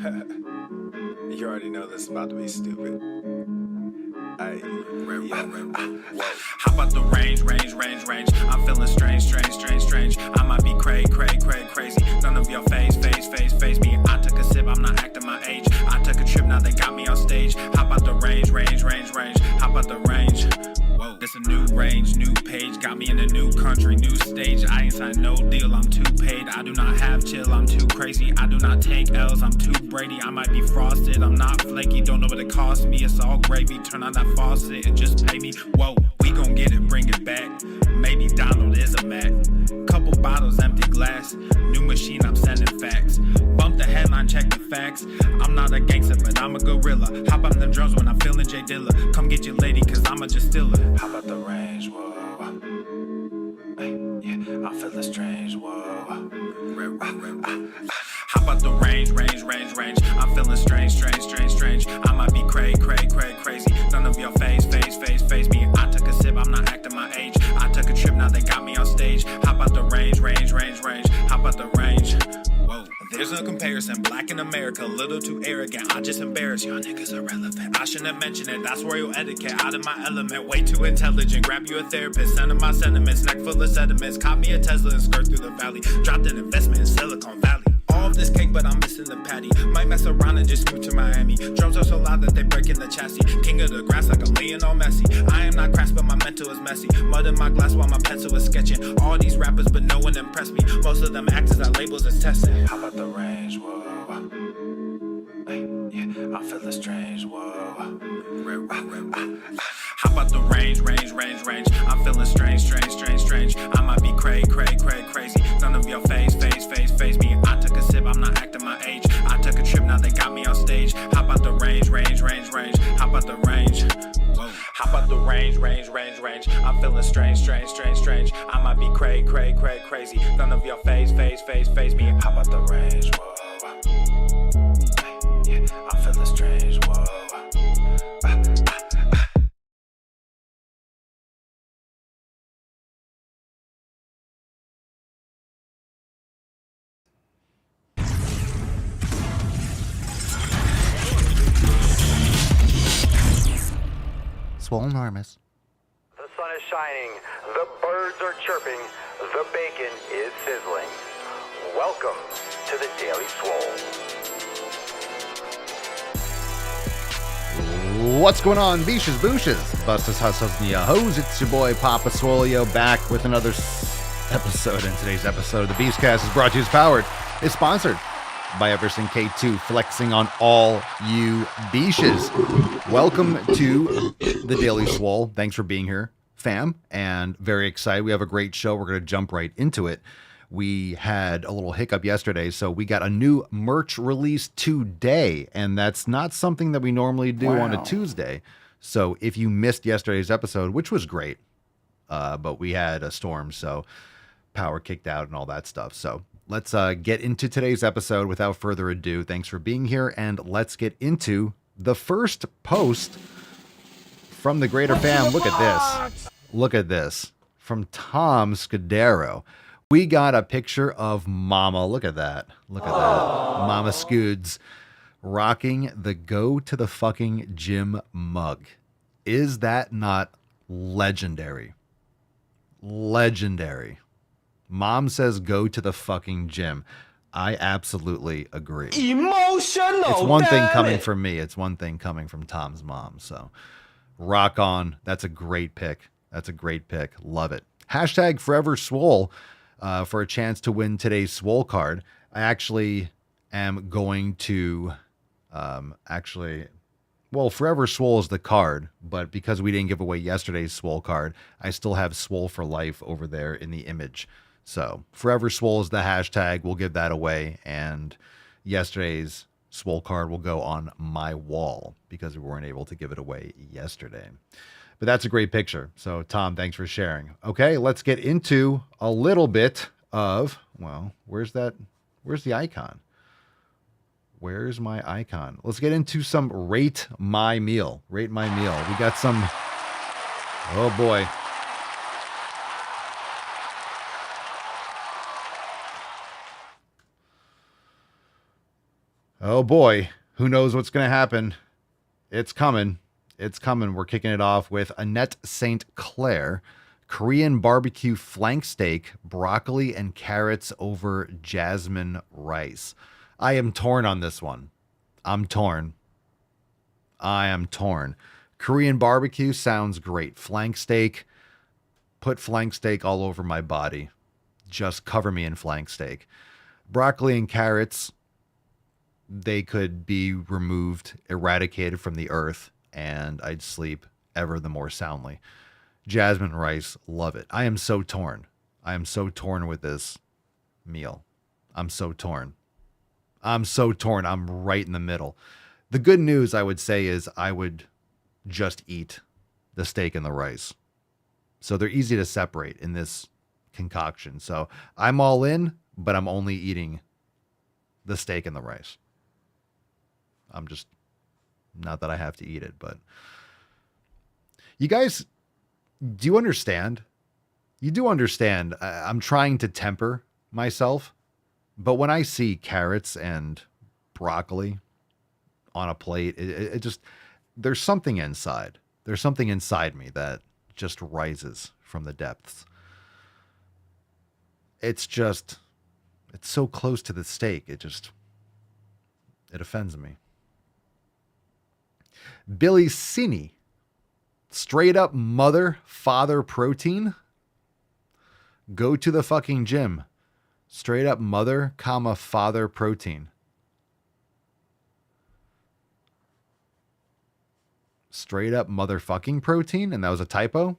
You already know this is about to be stupid. Whoa. How about the range? I'm feeling strange. I might be crazy. None of your face me. I took a sip, I'm not acting my age. I took a trip, now they got me on stage. How about the range? How about the range? Whoa, this a new range, new page. Got me in a new country, new stage. I ain't signed no deal, I'm too paid. I do not have chill, I'm too crazy. I do not take L's, I'm too Brady. I might be frosted, I'm not flaky. Don't know what it cost me, it's all gravy. Turn on that faucet and just pay me. Whoa, we gon' get it, bring it back. Maybe Donald is a Mac. Couple bottles, empty glass. New machine, I'm sending facts. Bump the headline, check the facts. I'm not a gangster, but I'm a gorilla. Hop on them drums when I'm feeling J Dilla. Come get your lady, cause I'm a just stiller. How about the range? Whoa. Hey, yeah, I'm feeling strange. Whoa. How about the range? I'm feeling strange. I might be crazy. None of your face me. I took a sip, I'm not acting my age. I took a trip, now they got me on stage. How about the range? How about the range? Whoa, there's no comparison. Black in America, little too arrogant. I just embarrass y'all niggas irrelevant. I shouldn't have mentioned it. That's royal etiquette. Out of my element, way too intelligent. Grab you a therapist, send him my sentiments. Neck full of sediments. Caught me a Tesla and skirt through the valley. Dropped an investment in Silicon Valley. All of this cake, but I'm missing the patty. Might mess around and just move to Miami. Drums are so loud that they break in the chassis. King of the grass like I'm Lionel Messi. I am not crass, but my mental is messy. Mud in my glass while my pencil is sketching. All these rappers, but no one impressed me. Most of them actors that labels as testing. How about the range? Whoa. Hey, yeah, I'm feeling strange. Whoa. How about the range? I'm feeling strange. I might be crazy. None of your face me. I took a sip, I'm not acting my age. I took a trip, now they got me on stage. How about the range? How about the range? Whoa. How about the range? I'm feeling strange. I might be crazy. None of your face me. How about the range? Whoa. Hey, yeah, I'm feeling strange. Whoa. Swole enormous. The sun is shining, the birds are chirping, the bacon is sizzling. Welcome to the Daily Swole. What's going on, Beaches, Booshes, Bustas, Hustles, and Yahos? It's your boy, Papa Swolio, back with another episode. And today's episode of the Beastcast is brought to you, is sponsored by Everson K2, flexing on all you beaches. Welcome to the Daily Swole. Thanks for being here, fam, and very excited. We have a great show. We're going to jump right into it. We had a little hiccup yesterday, so we got a new merch release today, and that's not something that we normally do on a Tuesday. So if you missed yesterday's episode, which was great, but we had a storm, so power kicked out and all that stuff. So let's get into today's episode without further ado. Thanks for being here, and let's get into the first post from the Greater Fam. Look at this. Look at this. From Tom Scudero. We got a picture of Mama. Look at that. Look at that. Mama Scoods rocking the go to the fucking gym mug. Is that not legendary? Legendary. Mom says go to the fucking gym. I absolutely agree. Emotional. It's one thing coming from me. It's one thing coming from Tom's mom. So rock on. That's a great pick. That's a great pick. Love it. Hashtag Forever Swole for a chance to win today's Swole card. I actually am going to Forever Swole is the card, but because we didn't give away yesterday's Swole card, I still have Swole for life over there in the image. So Forever Swole is the hashtag. We'll give that away, and yesterday's Swole card will go on my wall because we weren't able to give it away yesterday. But that's a great picture. So Tom, thanks for sharing. Okay, let's get into a little bit of, well, where's the icon? Where's my icon? Let's get into some Rate My Meal. Rate My Meal. We got some, oh boy. Oh boy, who knows what's going to happen? It's coming. It's coming. We're kicking it off with Annette St. Clair, Korean barbecue flank steak, broccoli and carrots over jasmine rice. I am torn on this one. I'm torn. I am torn. Korean barbecue sounds great. Flank steak, put flank steak all over my body. Just cover me in flank steak. Broccoli and carrots, they could be removed, eradicated from the earth, and I'd sleep ever the more soundly. Jasmine rice, love it. I am so torn. I am so torn with this meal. I'm so torn. I'm so torn. I'm right in the middle. The good news, I would say, is I would just eat the steak and the rice. So they're easy to separate in this concoction. So I'm all in, but I'm only eating the steak and the rice. I'm just, not that I have to eat it, but you guys, do you understand? You do understand. I'm trying to temper myself, but when I see carrots and broccoli on a plate, it just, there's something inside. There's something inside me that just rises from the depths. It's just, it's so close to the steak. It offends me. Billy Cini, straight up mother, father protein. Go to the fucking gym. Straight up mother, comma, father protein. Straight up motherfucking protein, and that was a typo?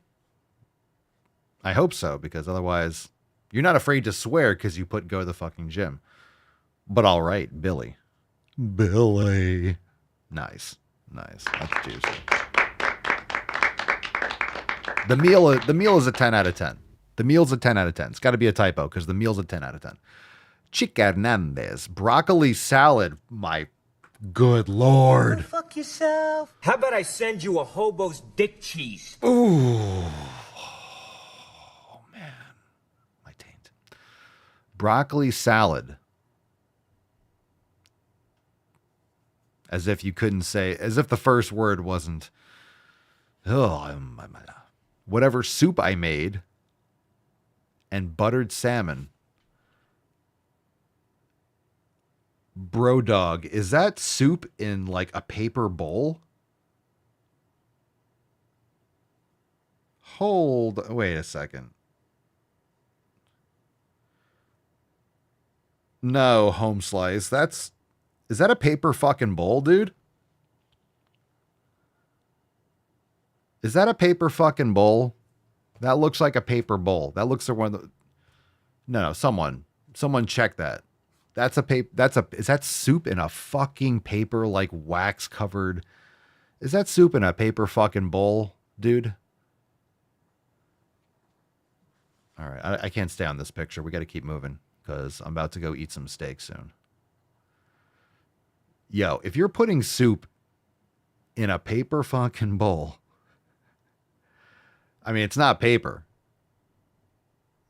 I hope so, because otherwise, you're not afraid to swear because you put go to the fucking gym. But all right, Billy. Billy. Nice. Nice. That's juicy. The meal is a 10 out of 10. The meal's a 10 out of 10. It's got to be a typo because the meal's a 10 out of 10. Chick Hernandez, broccoli salad. My good Lord. Go fuck yourself. How about I send you a hobo's dick cheese? Ooh. Oh, man. My taint. Broccoli salad. As if you couldn't say, as if the first word wasn't, whatever soup I made and buttered salmon. Bro dog, is that soup in like a paper bowl? Wait a second. No, home slice. Is that a paper fucking bowl, dude? Is that a paper fucking bowl? That looks like a paper bowl. That looks like one of the... No, someone check that. Is that soup in a fucking paper, like wax covered? Is that soup in a paper fucking bowl, dude? All right, I can't stay on this picture. We got to keep moving because I'm about to go eat some steak soon. Yo, if you're putting soup in a paper fucking bowl, I mean, it's not paper.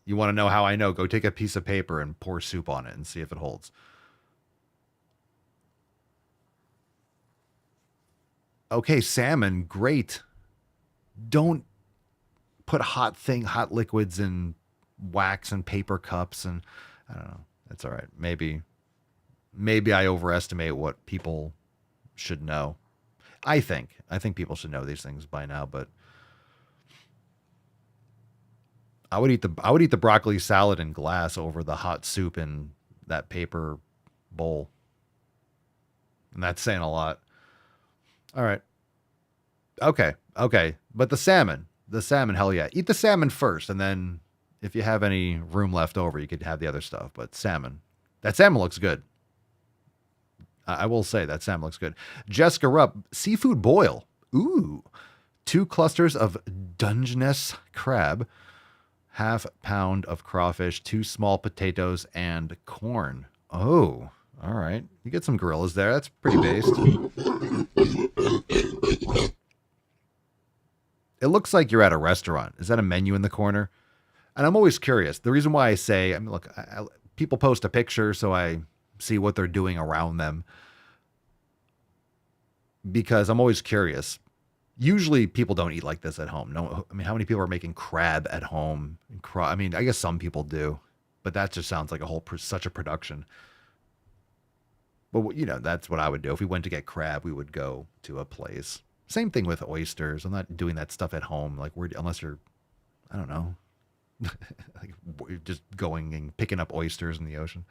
You want to know how I know? Go take a piece of paper and pour soup on it and see if it holds. Okay, salmon, great. Don't put hot liquids in wax and paper cups and I don't know. That's all right. Maybe I overestimate what people should know. I think people should know these things by now, but I would eat the broccoli salad in glass over the hot soup in that paper bowl. And that's saying a lot. All right. Okay. But the salmon, hell yeah. Eat the salmon first, and then if you have any room left over, you could have the other stuff. But salmon. That salmon looks good. I will say that salmon looks good. Jessica Rupp, seafood boil. Ooh. 2 clusters of Dungeness crab, half pound of crawfish, 2 small potatoes, and corn. Oh, all right. You get some gorillas there. That's pretty based. It looks like you're at a restaurant. Is that a menu in the corner? And I'm always curious. The reason why I say, I mean, look, people post a picture so I see what they're doing around them. because I'm always curious. Usually people don't eat like this at home. No, I mean, how many people are making crab at home? I mean, I guess some people do, but that just sounds like such a production. But, that's what I would do. If we went to get crab, we would go to a place. Same thing with oysters. I'm not doing that stuff at home. Like, unless you're, I don't know, like just going and picking up oysters in the ocean.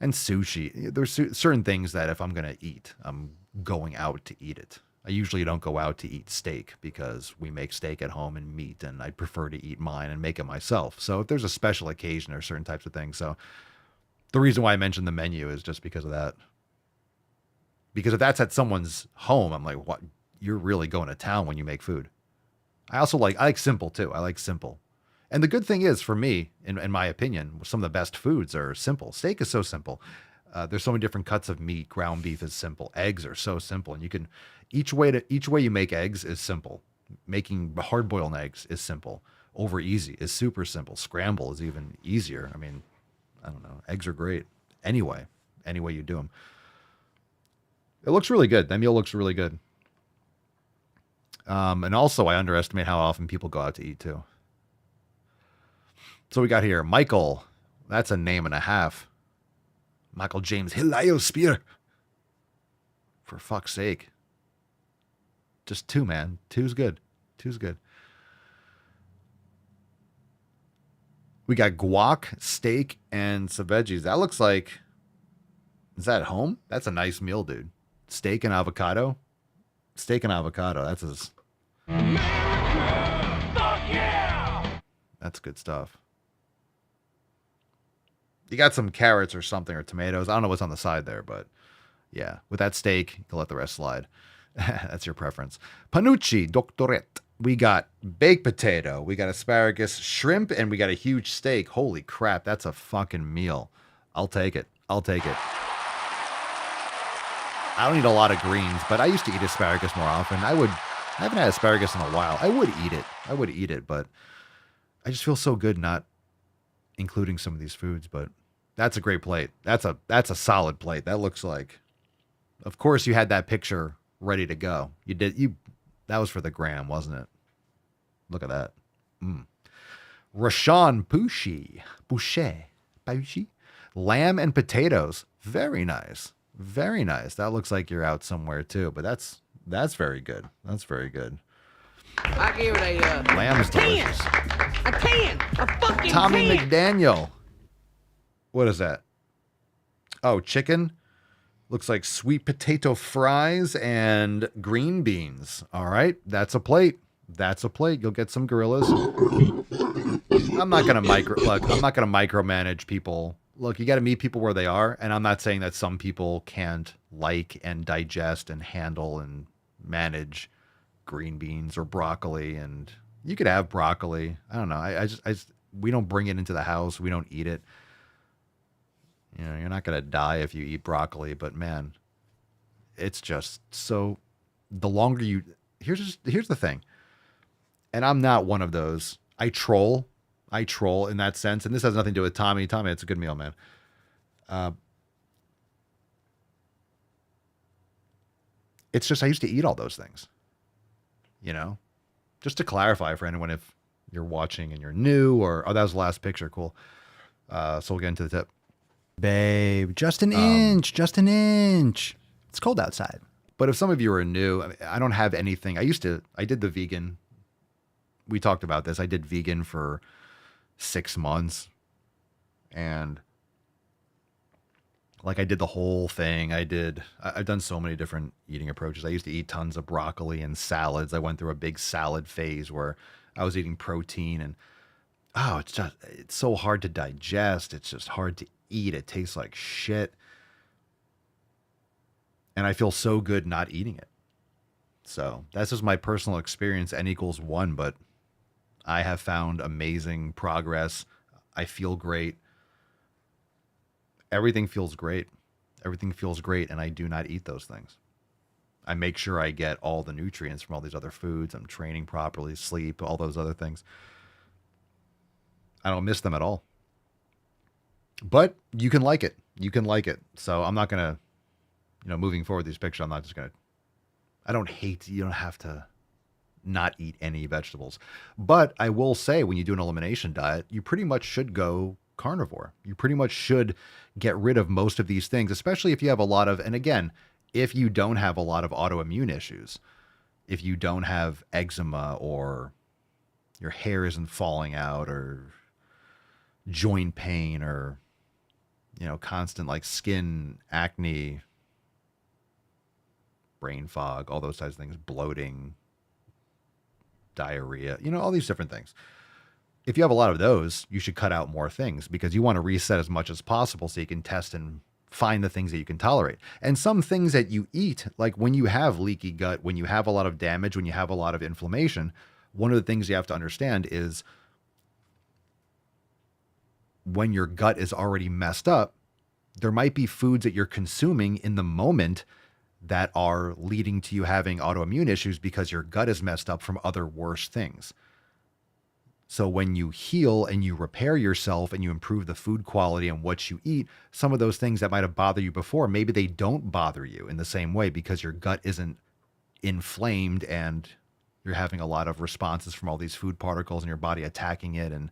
And sushi. There's certain things that if I'm going to eat, I'm going out to eat it. I usually don't go out to eat steak because we make steak at home and meat, and I prefer to eat mine and make it myself. So if there's a special occasion or certain types of things. So the reason why I mentioned the menu is just because of that. Because if that's at someone's home, I'm like, what? You're really going to town when you make food. I like simple too. I like simple. And the good thing is, for me, in my opinion, some of the best foods are simple. Steak is so simple. There's so many different cuts of meat. Ground beef is simple. Eggs are so simple, and you can each way you make eggs is simple. Making hard-boiled eggs is simple. Over easy is super simple. Scramble is even easier. I mean, I don't know. Eggs are great. Any way you do them. It looks really good. That meal looks really good. And also, I underestimate how often people go out to eat too. So we got here, Michael. That's a name and a half. Michael James Hilario Spear. For fuck's sake. Just 2, man. 2's good. 2's good. We got guac, steak, and some veggies. That looks like... Is that at home? That's a nice meal, dude. Steak and avocado. Steak and avocado. That's as... America! Fuck yeah! That's good stuff. You got some carrots or something, or tomatoes. I don't know what's on the side there, but yeah. With that steak, you can let the rest slide. That's your preference. Panucci, Doctorette. We got baked potato. We got asparagus, shrimp, and we got a huge steak. Holy crap, that's a fucking meal. I'll take it. I don't eat a lot of greens, but I used to eat asparagus more often. I haven't had asparagus in a while. I would eat it, but I just feel so good not including some of these foods. But that's a great plate. That's a solid plate. That looks like, of course you had that picture ready to go. That was for the gram, wasn't it? Look at that. Rashawn Boucher, lamb and potatoes. Very nice. Very nice. That looks like you're out somewhere too, but that's very good. That's very good. I give it a lamb's delicious. A fucking Tommy McDaniel. What is that? Oh, chicken. Looks like sweet potato fries and green beans. All right, that's a plate. You'll get some gorillas. I'm not gonna micromanage people. Look, you got to meet people where they are, and I'm not saying that some people can't like and digest and handle and manage green beans or broccoli, and you could have broccoli. I don't know. I just we don't bring it into the house. We don't eat it. You're not gonna die if you eat broccoli, but man, it's just so. The longer you here's the thing, and I'm not one of those. I troll in that sense, and this has nothing to do with Tommy. Tommy, it's a good meal, man. It's just I used to eat all those things. Just to clarify for anyone if you're watching and you're new, or that was the last picture. Cool. So we'll get into the tip. Babe, just an inch. It's cold outside. But if some of you are new, I don't have anything. I did the vegan. We talked about this. I did vegan for 6 months. And I did the whole thing. I've done so many different eating approaches. I used to eat tons of broccoli and salads. I went through a big salad phase where I was eating protein, and it's so hard to digest. It's just hard to eat. It tastes like shit. And I feel so good not eating it. So that's just my personal experience, N=1, but I have found amazing progress. I feel great. Everything feels great. And I do not eat those things. I make sure I get all the nutrients from all these other foods. I'm training properly, sleep, all those other things. I don't miss them at all. But you can like it. So I'm not going to, moving forward these pictures, I'm not just going to, I don't hate, you don't have to not eat any vegetables. But I will say, when you do an elimination diet, you pretty much should go carnivore. You pretty much should get rid of most of these things, especially if you have a lot of, and again, if you don't have a lot of autoimmune issues, if you don't have eczema or your hair isn't falling out or joint pain or, constant like skin acne, brain fog, all those types of things, bloating, diarrhea, all these different things. If you have a lot of those, you should cut out more things because you want to reset as much as possible so you can test and find the things that you can tolerate. And some things that you eat, like when you have leaky gut, when you have a lot of damage, when you have a lot of inflammation, one of the things you have to understand is when your gut is already messed up, there might be foods that you're consuming in the moment that are leading to you having autoimmune issues because your gut is messed up from other worse things. So when you heal and you repair yourself and you improve the food quality and what you eat, some of those things that might have bothered you before, maybe they don't bother you in the same way because your gut isn't inflamed and you're having a lot of responses from all these food particles in your body attacking it and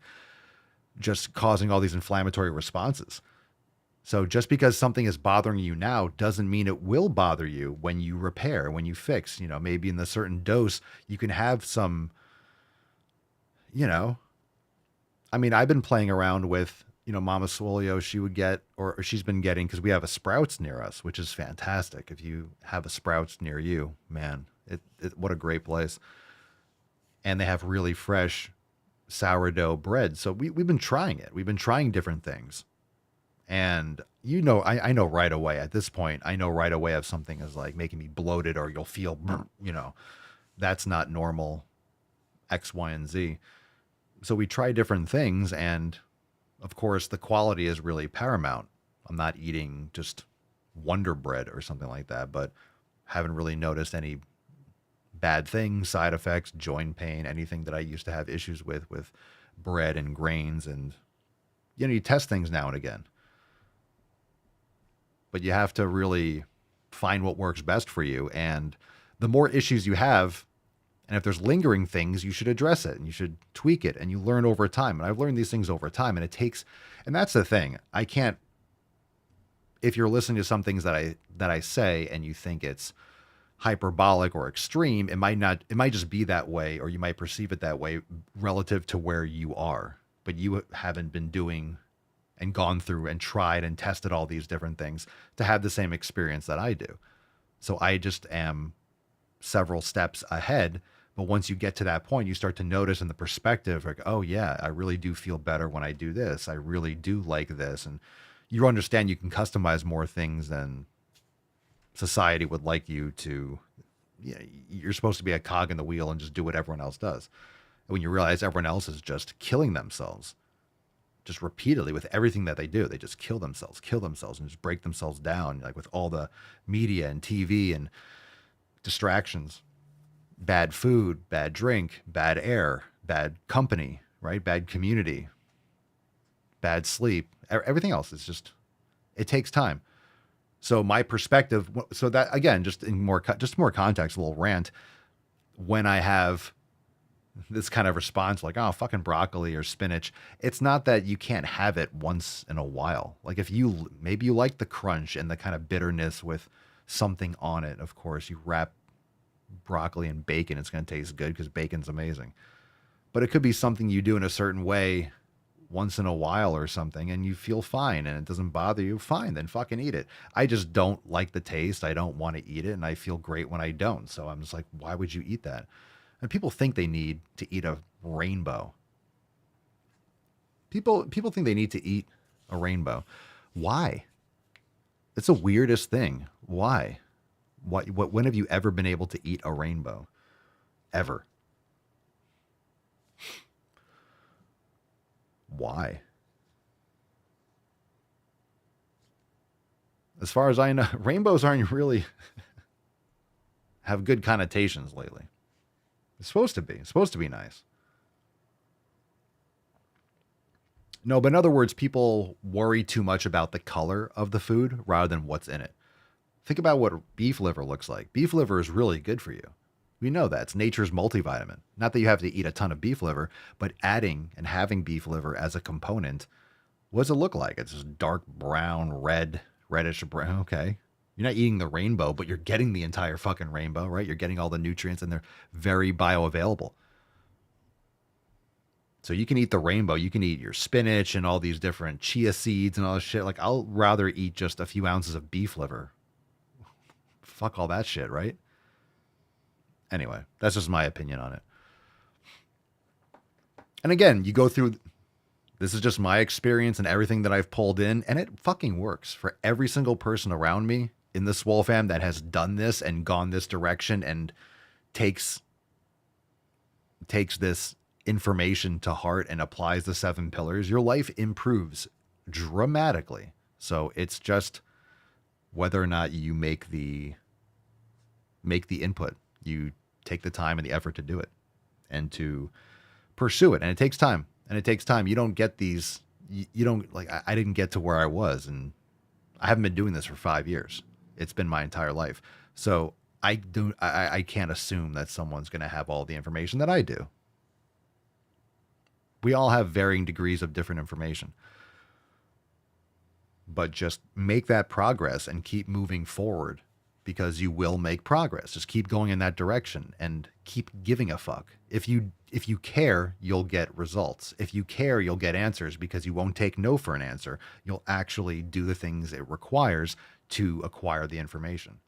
just causing all these inflammatory responses. So just because something is bothering you now doesn't mean it will bother you when you repair, when you fix. Maybe in a certain dose, you can have some, I've been playing around with, Mama Swole, she would get, or she's been getting, because we have a Sprouts near us, which is fantastic. If you have a Sprouts near you, man, what a great place. And they have really fresh sourdough bread. So we've been trying it. We've been trying different things. And I know right away at this point, if something is like making me bloated or you'll feel, that's not normal X, Y, and Z. So we try different things. And of course, the quality is really paramount. I'm not eating just Wonder Bread or something like that, but haven't really noticed any bad things, side effects, joint pain, anything that I used to have issues with bread and grains. And, you test things now and again. But you have to really find what works best for you. And the more issues you have, and if there's lingering things, you should address it and you should tweak it and you learn over time. And I've learned these things over time, and and that's the thing. If you're listening to some things that I say and you think it's hyperbolic or extreme, it might just be that way, or you might perceive it that way relative to where you are, but you haven't been doing and gone through and tried and tested all these different things to have the same experience that I do. So I just am several steps ahead. But once you get to that point, you start to notice in the perspective, like, oh yeah, I really do feel better when I do this. I really do like this. And you understand you can customize more things than society would like you to. You're supposed to be a cog in the wheel and just do what everyone else does. And when you realize everyone else is just killing themselves, just repeatedly with everything that they do, they just kill themselves and just break themselves down, like with all the media and TV and distractions, bad food, bad drink, bad air, bad company, right? Bad community, bad sleep, everything else is just, it takes time. So my perspective, so that again, just more context, a little rant, when I have this kind of response like, oh, fucking broccoli or spinach, it's not that you can't have it once in a while. Like if maybe you like the crunch and the kind of bitterness with something on it. Of course, you wrap broccoli in bacon, it's going to taste good because bacon's amazing. But it could be something you do in a certain way once in a while or something, and you feel fine and it doesn't bother you, fine, then fucking eat it. I just don't like the taste. I don't want to eat it, and I feel great when I don't. So I'm just like, why would you eat that? And people think they need to eat a rainbow. People think they need to eat a rainbow. Why? It's the weirdest thing. Why? When have you ever been able to eat a rainbow? Ever? Why? As far as I know, rainbows aren't really have good connotations lately. It's supposed to be. It's supposed to be nice. No, but in other words, people worry too much about the color of the food rather than what's in it. Think about what beef liver looks like. Beef liver is really good for you. We know that. It's nature's multivitamin. Not that you have to eat a ton of beef liver, but adding and having beef liver as a component, what does it look like? It's just dark brown, reddish brown. Okay. You're not eating the rainbow, but you're getting the entire fucking rainbow, right? You're getting all the nutrients and they're very bioavailable. So you can eat the rainbow. You can eat your spinach and all these different chia seeds and all this shit. Like, I'll rather eat just a few ounces of beef liver. Fuck all that shit, right? Anyway, that's just my opinion on it. And again, you go through, this is just my experience and everything that I've pulled in, and it fucking works for every single person around me in the Swole fam that has done this and gone this direction and takes this information to heart and applies the 7 pillars. Your life improves dramatically. So it's just whether or not you make the input. You take the time and the effort to do it and to pursue it. And it takes time. You don't get these, you don't, like, I didn't get to where I was, and I haven't been doing this for 5 years. It's been my entire life. So I can't assume that someone's going to have all the information that I do. We all have varying degrees of different information. But just make that progress and keep moving forward, because you will make progress. Just keep going in that direction and keep giving a fuck. If you care, you'll get results. If you care, you'll get answers, because you won't take no for an answer. You'll actually do the things it requires to acquire the information.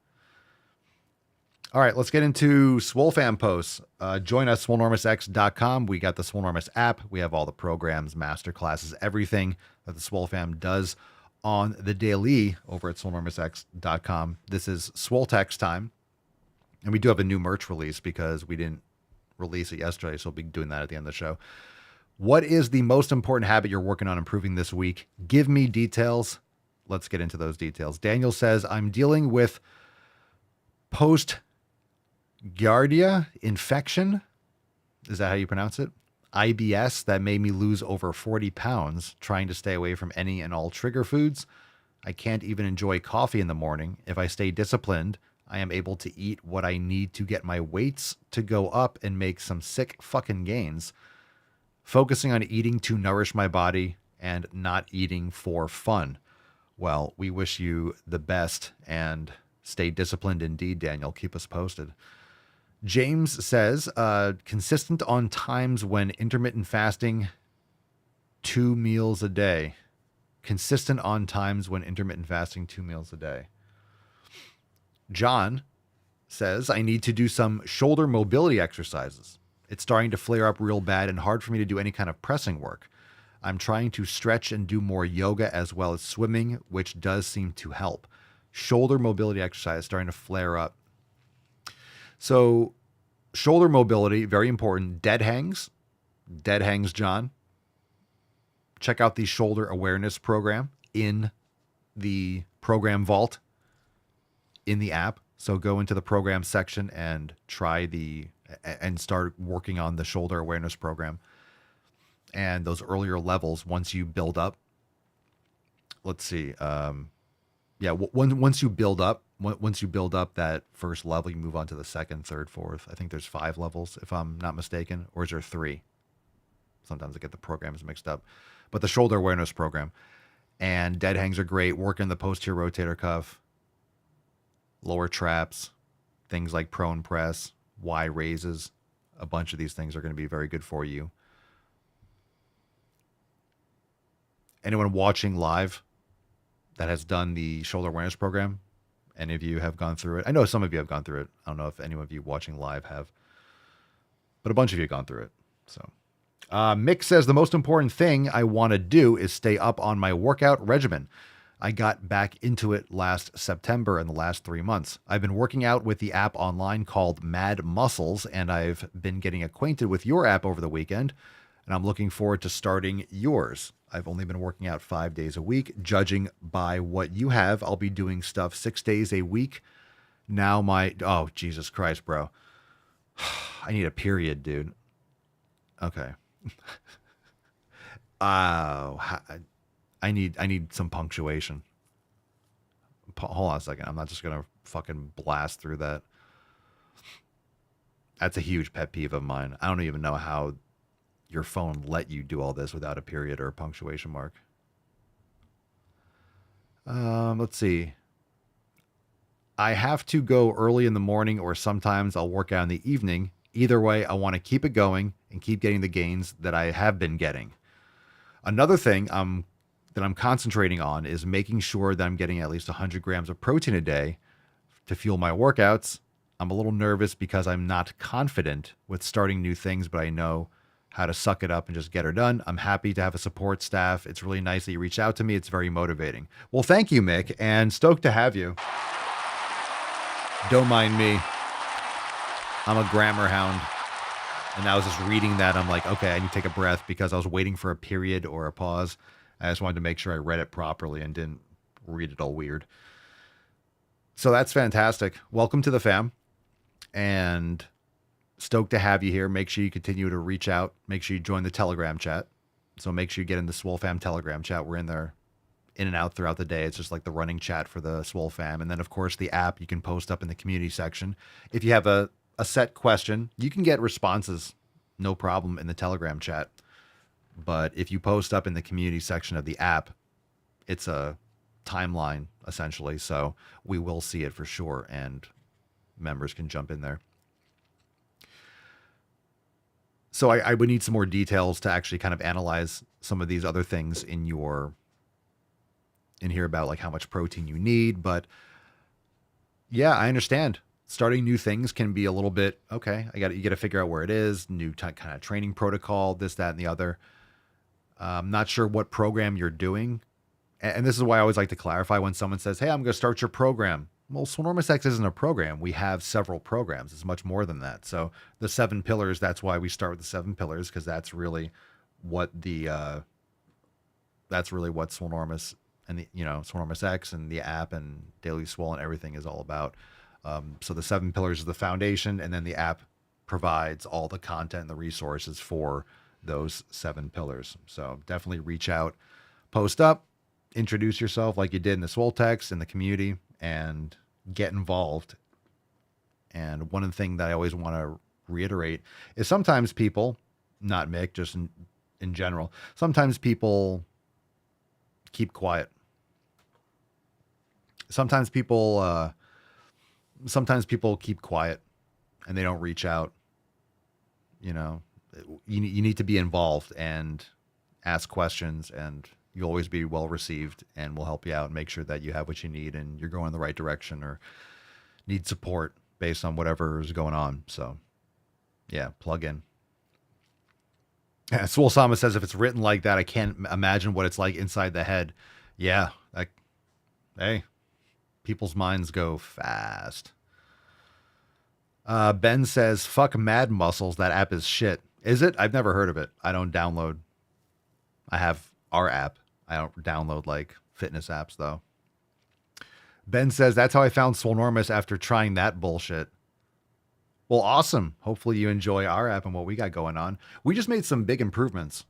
All right, let's get into Swole fam posts. Join us, swolenormousx.com. We got the Swolenormous app. We have all the programs, masterclasses, everything that the Swole fam does on the daily over at swolenormousx.com. This is Swole Text time. And we do have a new merch release because we didn't release it yesterday, so we'll be doing that at the end of the show. What is the most important habit you're working on improving this week? Give me details. Let's get into those details. Daniel says, I'm dealing with post-giardia infection. Is that how you pronounce it? IBS that made me lose over 40 pounds, trying to stay away from any and all trigger foods. I can't even enjoy coffee in the morning. If I stay disciplined, I am able to eat what I need to get my weights to go up and make some sick fucking gains. Focusing on eating to nourish my body and not eating for fun. Well, we wish you the best and stay disciplined indeed, Daniel. Keep us posted. James says, consistent on times when intermittent fasting, 2 meals a day. Consistent on times when intermittent fasting, 2 meals a day. John says, I need to do some shoulder mobility exercises. It's starting to flare up real bad and hard for me to do any kind of pressing work. I'm trying to stretch and do more yoga as well as swimming, which does seem to help. Shoulder mobility exercise starting to flare up. So shoulder mobility, very important. Dead hangs, John. Check out the shoulder awareness program in the program vault in the app. So go into the program section and and start working on the shoulder awareness program. And those earlier levels, once you build up, let's see. Once you build up that first level, you move on to the second, third, fourth. I think there's 5 levels, if I'm not mistaken, or is there 3? Sometimes I get the programs mixed up. But the shoulder awareness program and dead hangs are great. Working the posterior rotator cuff, lower traps, things like prone press, Y raises. A bunch of these things are going to be very good for you. Anyone watching live that has done the shoulder awareness program, any of you have gone through it? I know some of you have gone through it. I don't know if any of you watching live have, but a bunch of you have gone through it. So Mick says, the most important thing I want to do is stay up on my workout regimen. I got back into it last September in the last 3 months. I've been working out with the app online called Mad Muscles, and I've been getting acquainted with your app over the weekend, and I'm looking forward to starting yours. I've only been working out 5 days a week. Judging by what you have, I'll be doing stuff 6 days a week. Now oh, Jesus Christ, bro. I need a period, dude. Okay. I need some punctuation. hold on a second. I'm not just going to fucking blast through that. That's a huge pet peeve of mine. I don't even know how your phone let you do all this without a period or a punctuation mark. Let's see. I have to go early in the morning, or sometimes I'll work out in the evening. Either way, I want to keep it going and keep getting the gains that I have been getting. Another thing that I'm concentrating on is making sure that I'm getting at least 100 grams of protein a day to fuel my workouts. I'm a little nervous because I'm not confident with starting new things, but I know how to suck it up and just get her done. I'm happy to have a support staff. It's really nice that you reached out to me. It's very motivating. Well, thank you, Mick, and stoked to have you. Don't mind me. I'm a grammar hound. And I was just reading that. I'm like, okay, I need to take a breath because I was waiting for a period or a pause. I just wanted to make sure I read it properly and didn't read it all weird. So that's fantastic. Welcome to the fam. And stoked to have you here. Make sure you continue to reach out. Make sure you join the Telegram chat. So make sure you get in the Swole Fam Telegram chat. We're in there in and out throughout the day. It's just like the running chat for the Swole Fam. And then, of course, the app you can post up in the community section. If you have a set question, you can get responses, no problem, in the Telegram chat. But if you post up in the community section of the app, it's a timeline, essentially. So we will see it for sure, and members can jump in there. So I would need some more details to actually kind of analyze some of these other things in here about like how much protein you need. But yeah, I understand. Starting new things can be a little bit, okay, you got to figure out where it is, new kind of training protocol, this, that, and the other. I'm not sure what program you're doing. And this is why I always like to clarify when someone says, hey, I'm going to start your program. Well, Swolenormous X isn't a program. We have several programs. It's much more than that. So the 7 pillars, that's why we start with the 7 pillars, because that's really what Swolenormous and Swolenormous X and the app and Daily Swole and everything is all about. So the 7 pillars is the foundation, and then the app provides all the content and the resources for those 7 pillars. So definitely reach out, post up, introduce yourself like you did in the Swole text in the community, and get involved. And one of the things that I always want to reiterate is sometimes people, not Mick, just in general, sometimes people keep quiet. Sometimes people keep quiet and they don't reach out. You need to be involved and ask questions, and you'll always be well received, and we'll help you out and make sure that you have what you need and you're going in the right direction or need support based on whatever is going on. So yeah, plug in. Yeah, Swole Sama says, if it's written like that, I can't imagine what it's like inside the head. Yeah. Hey, people's minds go fast. Ben says, fuck Mad Muscles. That app is shit. Is it? I've never heard of it. I don't download. I have our app. I don't download like fitness apps though. Ben says, that's how I found Swolenormous after trying that bullshit. Well, awesome. Hopefully you enjoy our app and what we got going on. We just made some big improvements.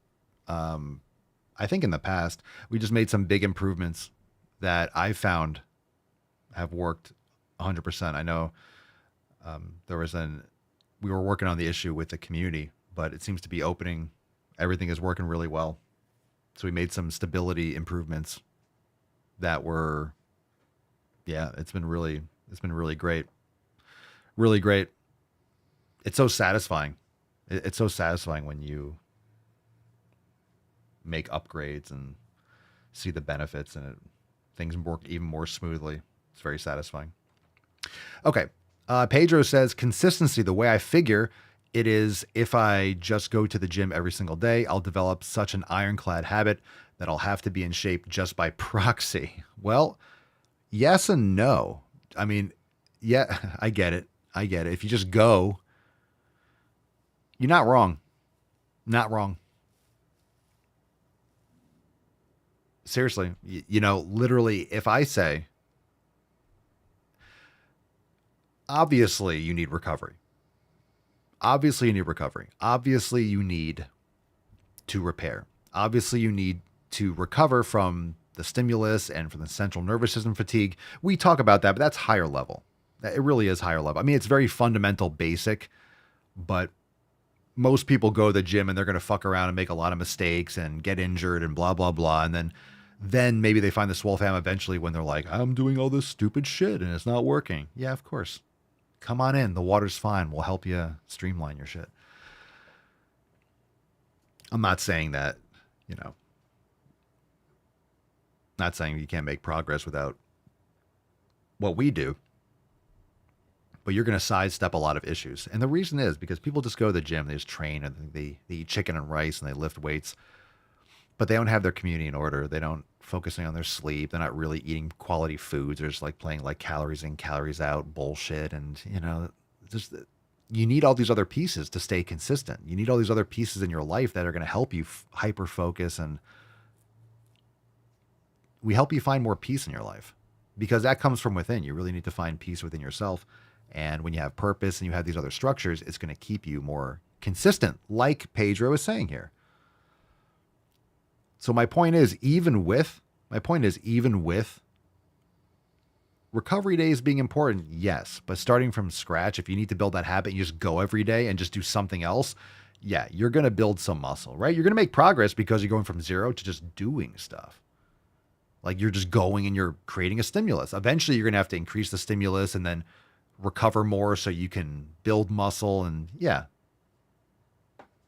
I think in the past, we just made some big improvements that I found have worked 100%. I know we were working on the issue with the community, but it seems to be opening. Everything is working really well. So we made some stability improvements that were, it's been really great. Really great. It's so satisfying. It's so satisfying when you make upgrades and see the benefits and things work even more smoothly. It's very satisfying. Okay. Pedro says, consistency, the way I figure it is, if I just go to the gym every single day, I'll develop such an ironclad habit that I'll have to be in shape just by proxy. Well, yes and no. I mean, yeah, I get it. If you just go, you're not wrong. Not wrong. Seriously, literally, if I say, obviously you need recovery. Obviously you need to repair. Obviously you need to recover from the stimulus and from the central nervous system fatigue. We talk about that, but that's higher level. It really is higher level. I mean, it's very fundamental, basic, but most people go to the gym and they're going to fuck around and make a lot of mistakes and get injured and blah, blah, blah. And then maybe they find the Swole fam eventually when they're like, I'm doing all this stupid shit and it's not working. Yeah, of course. Come on in. The water's fine. We'll help you streamline your shit. I'm not saying that, not saying you can't make progress without what we do, but you're going to sidestep a lot of issues. And the reason is because people just go to the gym, they just train, and they eat chicken and rice, and they lift weights, but they don't have their community in order. They don't focusing on their sleep. They're not really eating quality foods. They're just like playing like calories in, calories out bullshit. And, just you need all these other pieces to stay consistent. You need all these other pieces in your life that are going to help you hyper focus, and we help you find more peace in your life because that comes from within. You really need to find peace within yourself. And when you have purpose and you have these other structures, it's going to keep you more consistent, like Pedro is saying here. So my point is, even with recovery days being important, yes, but starting from scratch, if you need to build that habit, you just go every day and just do something else. Yeah, you're going to build some muscle, right? You're going to make progress because you're going from zero to just doing stuff. Like you're just going and you're creating a stimulus. Eventually you're going to have to increase the stimulus and then recover more so you can build muscle, and yeah.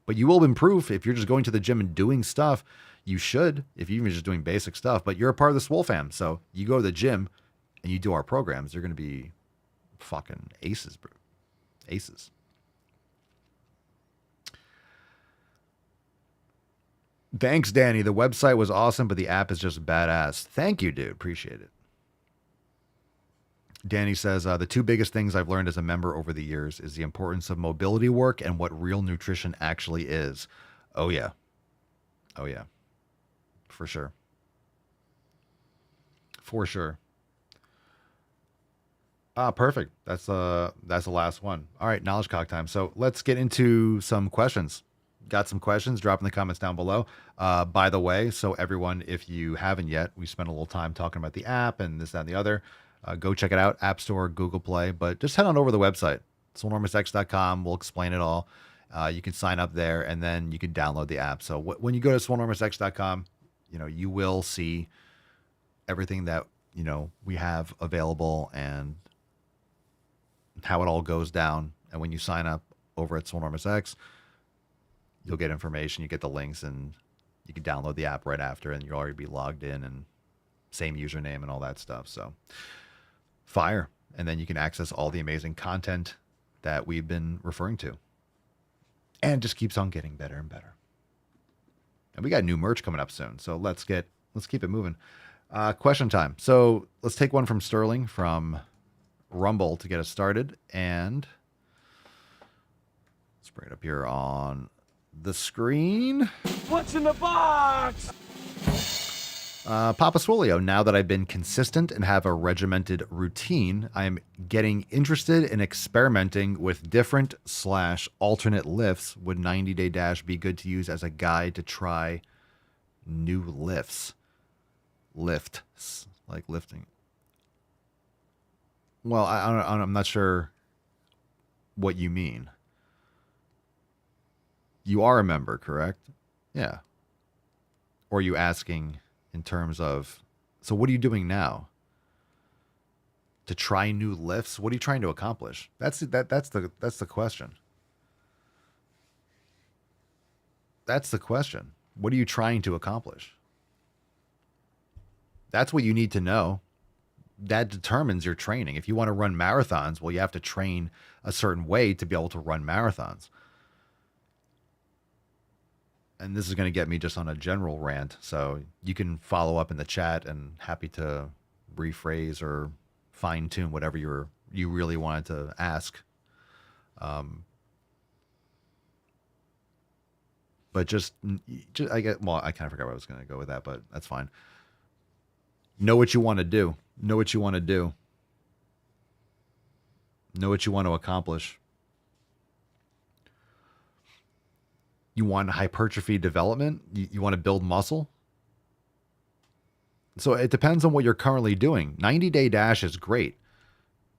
But you will improve if you're just going to the gym and doing stuff. You should, if you're even just doing basic stuff, but you're a part of the Swole fam. So you go to the gym and you do our programs, you're going to be fucking aces, bro. Aces. Thanks, Danny. The website was awesome, but the app is just badass. Thank you, dude. Appreciate it. Danny says, the two biggest things I've learned as a member over the years is the importance of mobility work and what real nutrition actually is. Oh, yeah. Oh, yeah. For sure. For sure. Perfect. That's the last one. All right, knowledge cock time. So let's get into some questions. Got some questions? Drop in the comments down below. By the way, so everyone, if you haven't yet, we spent a little time talking about the app and this, that, and the other. Go check it out. App Store, Google Play. But just head on over to the website, swolenormousx.com. We'll explain it all. You can sign up there, and then you can download the app. So when you go to swolenormousx.com, you will see everything that, we have available and how it all goes down. And when you sign up over at swolenormousx, you'll get information, you get the links, and you can download the app right after, and you'll already be logged in and same username and all that stuff. So fire. And then you can access all the amazing content that we've been referring to. And it just keeps on getting better and better. And we got new merch coming up soon. So let's keep it moving. Question time. So let's take one from Sterling from Rumble to get us started. And let's bring it up here on the screen. What's in the box? Papa Swolio, now that I've been consistent and have a regimented routine, I am getting interested in experimenting with different / alternate lifts. Would 90 Day Dash be good to use as a guide to try new lifts? Lifts, like lifting. Well, I'm not sure what you mean. You are a member, correct? Yeah. Or are you asking in terms of, so what are you doing now? To try new lifts? What are you trying to accomplish? That's the question. That's the question. What are you trying to accomplish? That's what you need to know. That determines your training. If you want to run marathons, well, you have to train a certain way to be able to run marathons. And this is going to get me just on a general rant. So you can follow up in the chat, and happy to rephrase or fine tune whatever you really wanted to ask. But just I kind of forgot where I was going to go with that, but that's fine. Know what you want to do. Know what you want to do. Know what you want to accomplish. You want hypertrophy development? You want to build muscle? So it depends on what you're currently doing. 90-day dash is great.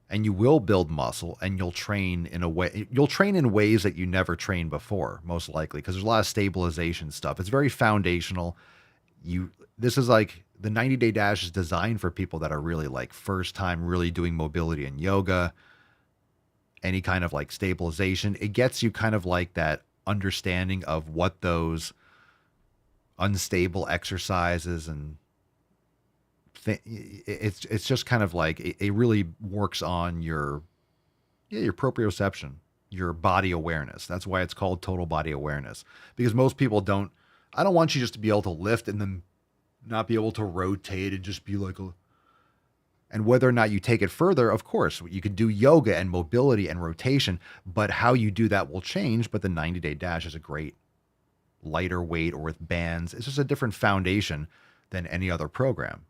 And you will build muscle, and you'll train in ways that you never trained before, most likely, because there's a lot of stabilization stuff. It's very foundational. This is like the 90-day dash is designed for people that are really like first time really doing mobility and yoga, any kind of like stabilization. It gets you kind of like that understanding of what those unstable exercises and it's just kind of like it really works on your proprioception, your body awareness. That's why it's called total body awareness, because most people I don't want you just to be able to lift and then not be able to rotate and just be like and whether or not you take it further, of course, you could do yoga and mobility and rotation, but how you do that will change. But the 90-day dash is a great lighter weight or with bands. It's just a different foundation than any other program.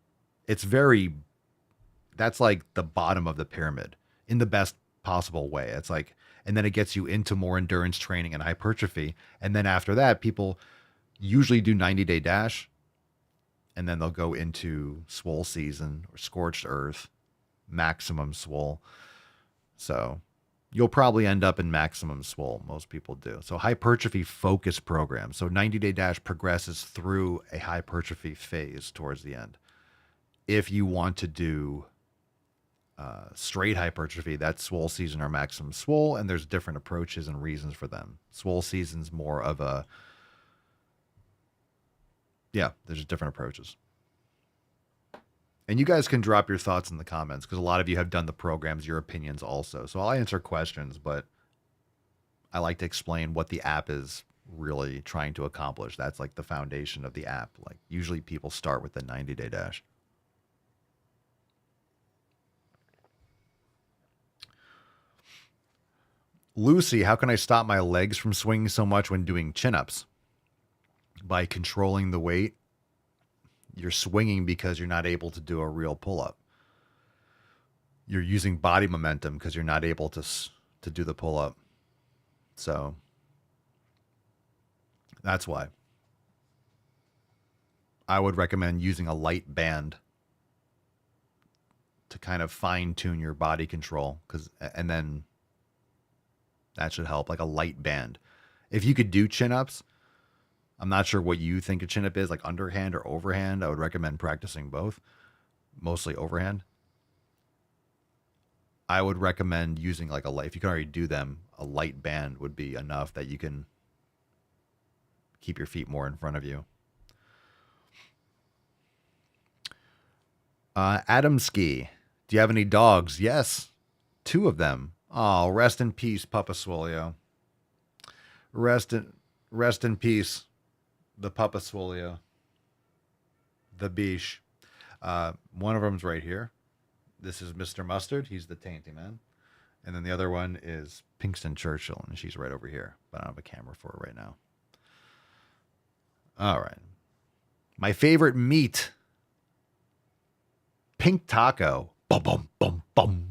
That's like the bottom of the pyramid in the best possible way. It's like, and then it gets you into more endurance training and hypertrophy. And then after that, people usually do 90-day dash, and then they'll go into swole season or scorched earth, maximum swole. So you'll probably end up in maximum swole. Most people do. So hypertrophy focused program. So 90-day dash progresses through a hypertrophy phase towards the end. If you want to do straight hypertrophy, that's swole season or maximum swole, and there's different approaches and reasons for them. Swole season's more of there's just different approaches. And you guys can drop your thoughts in the comments, because a lot of you have done the programs, your opinions also. So I'll answer questions, but I like to explain what the app is really trying to accomplish. That's like the foundation of the app. Like usually people start with the 90-day dash. Lucy, how can I stop my legs from swinging so much when doing chin-ups? By controlling the weight. You're swinging because you're not able to do a real pull-up. You're using body momentum because you're not able to do the pull-up. So that's why I would recommend using a light band to kind of fine-tune your body control, and then that should help, like a light band. If you could do chin-ups, I'm not sure what you think a chin-up is, like underhand or overhand. I would recommend practicing both, mostly overhand. I would recommend using like if you can already do them, a light band would be enough that you can keep your feet more in front of you. Adamski, do you have any dogs? Yes, 2 of them. Oh, rest in peace, Papa Swolio. Rest in peace, the Papa Swolio. The Biche. One of them's right here. This is Mr. Mustard. He's the Tainty Man. And then the other one is Pinkston Churchill, and she's right over here. But I don't have a camera for her right now. All right. My favorite meat. Pink taco. Bum, bum, bum, bum.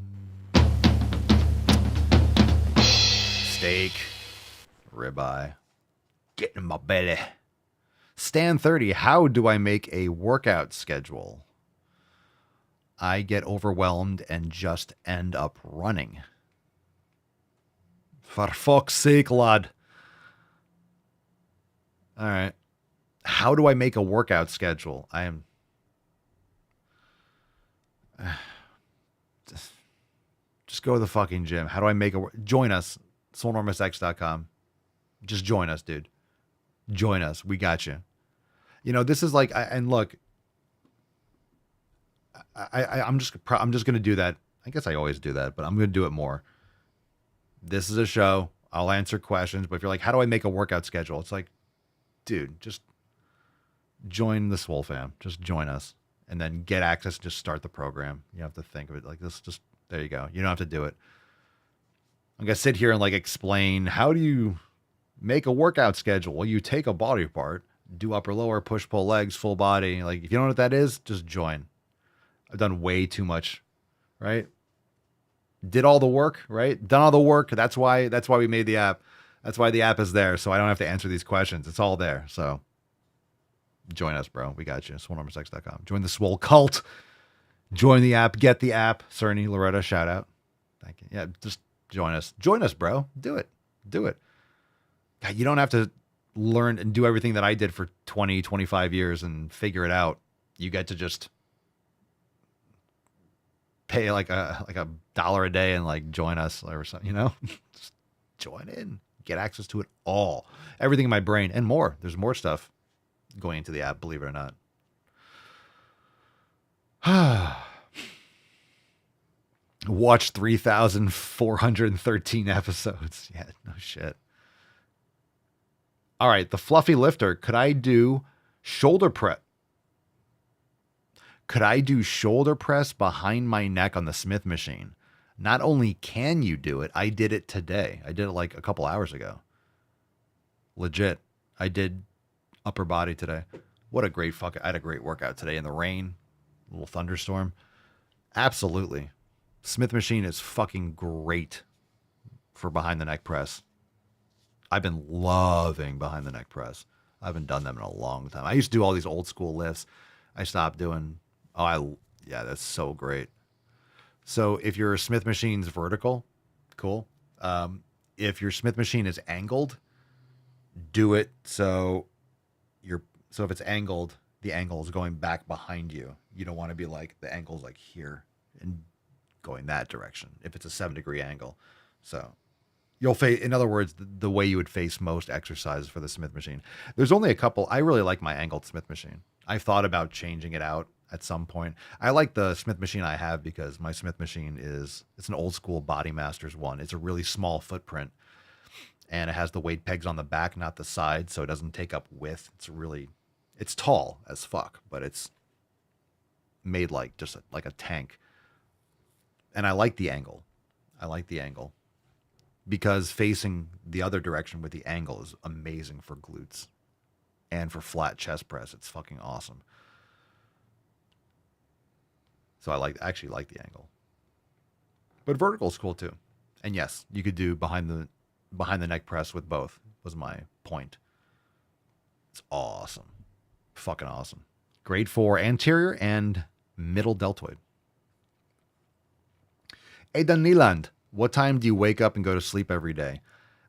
Steak, ribeye, get in my belly. Stan 30, how do I make a workout schedule? I get overwhelmed and just end up running. For fuck's sake, lad. All right. How do I make a workout schedule? I am... Just go to the fucking gym. How do I make join us? SoulNormousX.com. Just join us, dude. Join us. We got you. You know, this is like, and look, I'm just going to do that. I guess I always do that, but I'm going to do it more. This is a show. I'll answer questions, but if you're like, how do I make a workout schedule? It's like, dude, just join the Swole fam. Just join us and then get access. Just start the program. You have to think of it like this. Just, there you go. You don't have to do it. I'm going to sit here and like explain, how do you make a workout schedule? Well, you take a body part, do upper, lower, push, pull, legs, full body. Like, if you don't know what that is, just join. I've done way too much, right? Did all the work, right? Done all the work. That's why we made the app. That's why the app is there. So I don't have to answer these questions. It's all there. So Join us, bro. We got you. SwoleNumberSex.com. Join the Swole cult. Join the app. Get the app. Cerny, Loretta, shout out. Thank you. Yeah, just join us. Join us, bro. Do it. Do it. God, you don't have to learn and do everything that I did for 20, 25 years and figure it out. You get to just pay like a dollar a day and like join us or something, you know? Just join in. Get access to it all. Everything in my brain and more. There's more stuff going into the app, believe it or not. Watch 3,413 episodes. Yeah, no shit. All right, the fluffy lifter. Could I do shoulder press? Could I do shoulder press behind my neck on the Smith machine? Not only can you do it, I did it today. I did it like a couple hours ago. Legit. I did upper body today. What a great I had a great workout today in the rain. A little thunderstorm. Absolutely. Smith machine is fucking great for behind the neck press. I've been loving behind the neck press. I haven't done them in a long time. I used to do all these old school lifts. I stopped doing. Yeah, that's so great. So if your Smith machine's vertical, cool. If your Smith machine is angled, do it so if it's angled, the angle is going back behind you. You don't want to be like the angle's like here and going that direction if it's a 7-degree angle. So you'll face, in other words, the way you would face most exercises for the Smith machine. There's only a couple. I really like my angled Smith machine. I've thought about changing it out at some point. I like the Smith machine I have because my Smith machine it's an old school Body Masters one. It's a really small footprint and it has the weight pegs on the back, not the side. So it doesn't take up width. It's tall as fuck, but it's made like just like a tank. And I like the angle. Because facing the other direction with the angle is amazing for glutes and for flat chest press. It's fucking awesome. So I actually like the angle. But vertical is cool too. And yes, you could do behind the neck press with both, was my point. It's awesome. Fucking awesome. Grade 4 anterior and middle deltoid. Aidan Nieland, what time do you wake up and go to sleep every day?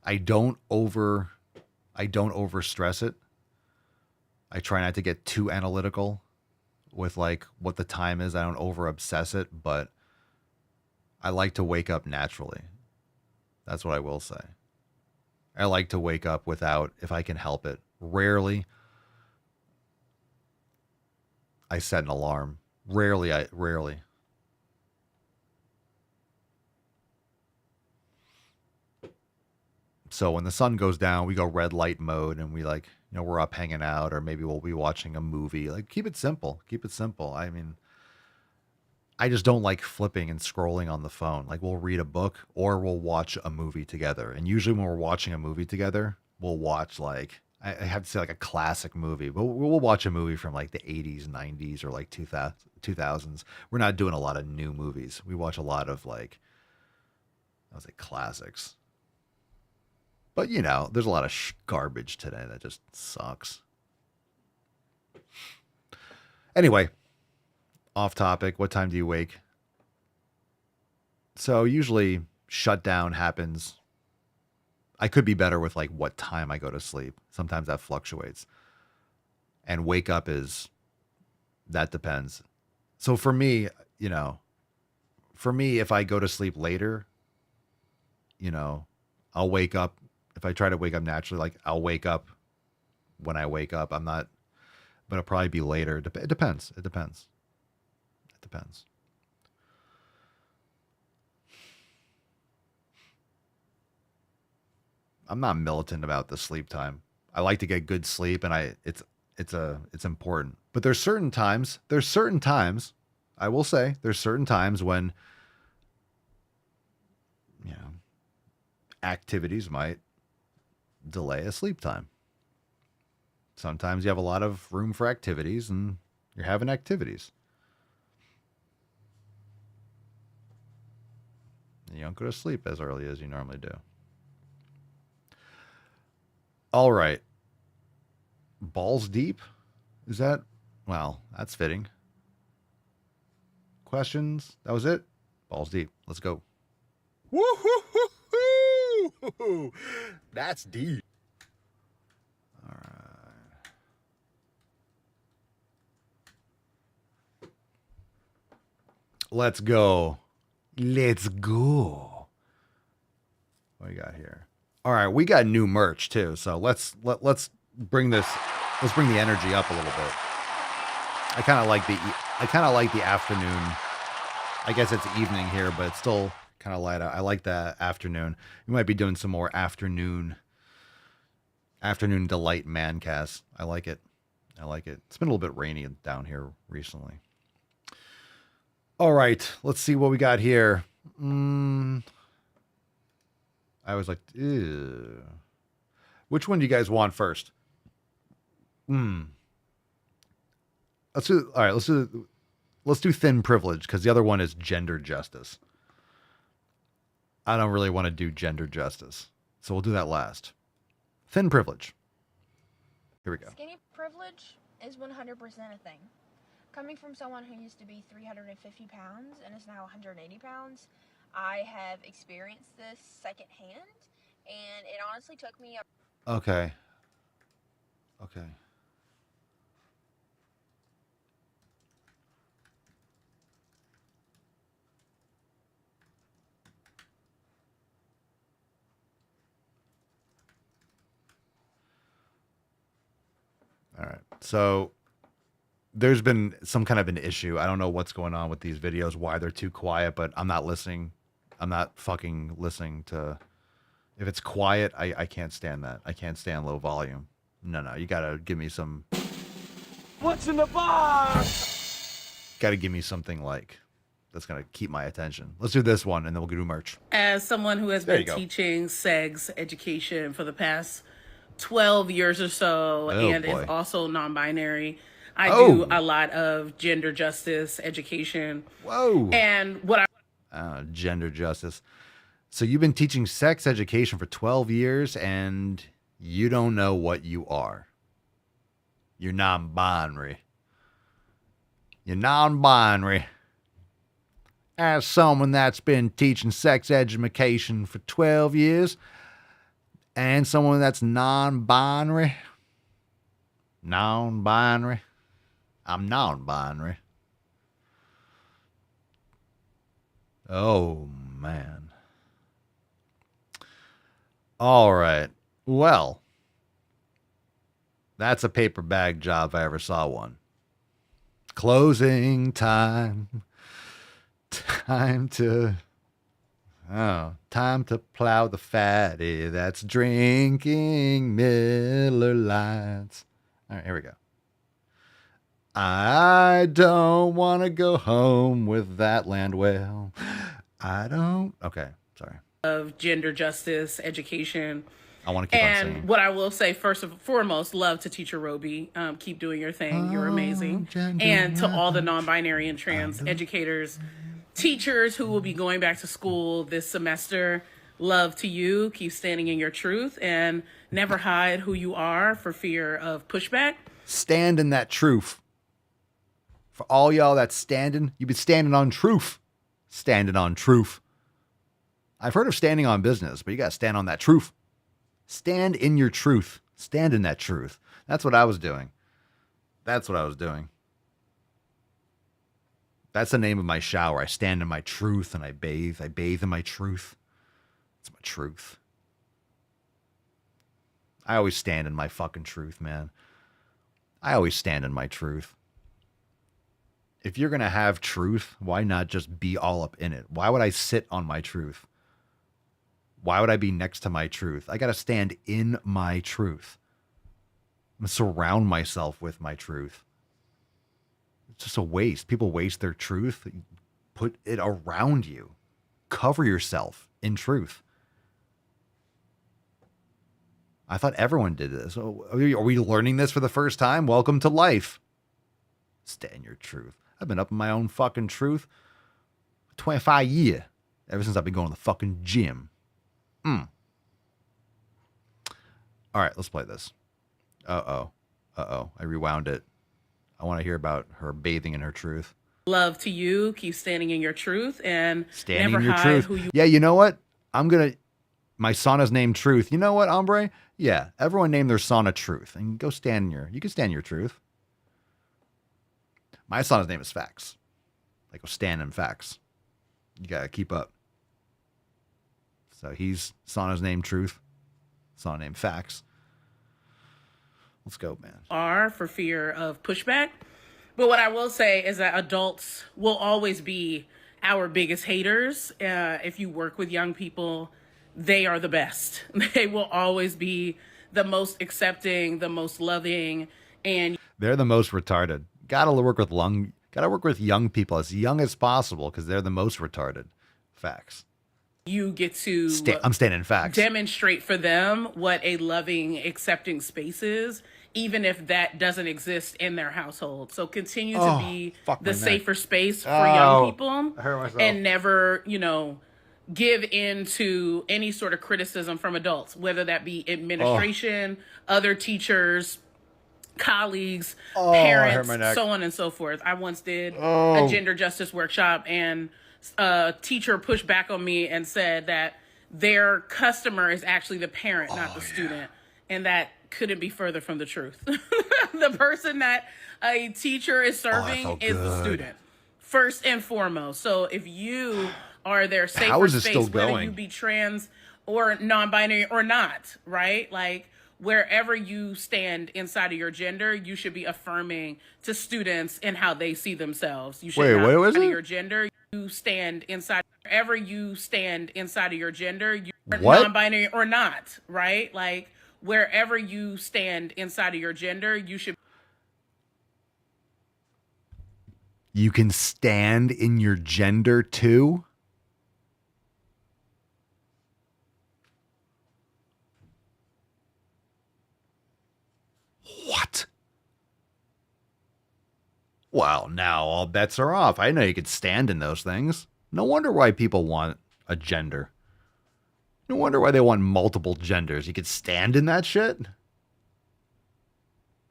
I don't over stress it. I try not to get too analytical with like what the time is. I don't over obsess it, but I like to wake up naturally. That's what I will say. I like to wake up without, if I can help it. Rarely I set an alarm. Rarely. So when the sun goes down, we go red light mode and we we're up hanging out, or maybe we'll be watching a movie. Like, keep it simple. I mean, I just don't like flipping and scrolling on the phone. Like, we'll read a book or we'll watch a movie together. And usually when we're watching a movie together, we'll watch like, I have to say like a classic movie, but we'll watch a movie from like the 80s, 90s, or like 2000s. We're not doing a lot of new movies. We watch a lot of like, classics. But, there's a lot of garbage today that just sucks. Anyway, off topic. What time do you wake? So usually shutdown happens. I could be better with like what time I go to sleep. Sometimes that fluctuates. And wake up that depends. So for me, if I go to sleep later, I'll wake up. If I try to wake up naturally, like I'll wake up when I wake up. I'm not, but it'll probably be later. It depends. I'm not militant about the sleep time. I like to get good sleep, and it's important. But there's certain times, I will say, there's certain times when activities might delay a sleep time. Sometimes you have a lot of room for activities and you're having activities. And you don't go to sleep as early as you normally do. All right. Balls deep? Is that? Well, that's fitting. Questions? That was it? Balls deep. Let's go. Woo-hoo-hoo-hoo! That's deep. All right. Let's go. Let's go. What do we got here? All right, we got new merch too. So let's bring this. Let's bring the energy up a little bit. I kind of like the afternoon. I guess it's evening here, but it's still kind of light out. I like the afternoon. We might be doing some more afternoon delight mancasts. I like it. It's been a little bit rainy down here recently. All right, let's see what we got here. I was like, ew. Which one do you guys want first? Let's do thin privilege, because the other one is gender justice. I don't really want to do gender justice, so we'll do that last. Thin privilege. Here we go. Skinny privilege is 100% a thing. Coming from someone who used to be 350 pounds and is now 180 pounds, I have experienced this secondhand, and it honestly took me Okay. All right. So there's been some kind of an issue. I don't know what's going on with these videos, why they're too quiet, but I'm not listening. I'm not fucking listening to. If it's quiet, I can't stand that. I can't stand low volume. No, you gotta give me some. What's in the box? Gotta give me something like that's gonna keep my attention. Let's do this one, and then we'll do merch. As someone who has been teaching sex education for the past 12 years or so, and is also non-binary, I do a lot of gender justice education. Whoa! And what gender justice. So you've been teaching sex education for 12 years, and you don't know what you are. You're non-binary. You're non-binary. As someone that's been teaching sex education for 12 years, and someone that's non-binary, I'm non-binary. Oh, man. All right. Well, that's a paper bag job if I ever saw one. Closing time. Time to plow the fatty that's drinking Miller Lights. All right, here we go. I don't want to go home with that land whale. I don't. Okay, sorry. Of gender justice education. I want to keep on singing. And what I will say, first and foremost, love to Teacher Roby. Keep doing your thing. You're amazing. And to all the non-binary and trans educators, teachers who will be going back to school this semester, love to you. Keep standing in your truth and never hide who you are for fear of pushback. Stand in that truth. For all y'all that's standing, you've been standing on truth. Standing on truth. I've heard of standing on business, but you got to stand on that truth. Stand in your truth. Stand in that truth. That's what I was doing. That's the name of my shower. I stand in my truth and I bathe. I bathe in my truth. It's my truth. I always stand in my fucking truth, man. I always stand in my truth. If you're going to have truth, why not just be all up in it? Why would I sit on my truth? Why would I be next to my truth? I got to stand in my truth. I'm going to surround myself with my truth. It's just a waste. People waste their truth. Put it around you. Cover yourself in truth. I thought everyone did this. Oh, are we learning this for the first time? Welcome to life. Stay in your truth. I've been up in my own fucking truth for 25 years. Ever since I've been going to the fucking gym. All right, let's play this. Uh-oh. I rewound it. I want to hear about her bathing in her truth. Love to you. Keep standing in your truth and Standing never in your hide truth. who you. Yeah, you know what? My sauna's named Truth. You know what, hombre? Yeah, everyone name their sauna Truth. And go stand in you can stand in your truth. My sauna's name is Facts. I go stand in Facts. You got to keep up. So he's sauna's named Truth. Sauna named Facts. Let's go, man. Are for fear of pushback. But what I will say is that adults will always be our biggest haters. If you work with young people, they are the best. They will always be the most accepting, the most loving, and they're the most retarded. Gotta work with young people as young as possible because they're the most retarded. Facts. You get to I'm standing Facts. Demonstrate for them what a loving, accepting space is, even if that doesn't exist in their household. So continue to be the safer space for young people and never, give in to any sort of criticism from adults, whether that be administration, other teachers, colleagues, parents, so on and so forth. I once did a gender justice workshop, and a teacher pushed back on me and said that their customer is actually the parent, not the student. And that couldn't be further from the truth. The person that a teacher is serving is the student, first and foremost. So if you are their safer space, whether you be trans or non-binary or not, right? Like, wherever you stand inside of your gender, you should be affirming to students in how they see themselves. You should not what is it? Your gender. You stand inside, wherever you stand inside of your gender, you're non-binary or not, right? Like, wherever you stand inside of your gender, you should. You can stand in your gender too? What? Well, now all bets are off. I know you could stand in those things. No wonder why people want a gender. No wonder why they want multiple genders. You could stand in that shit?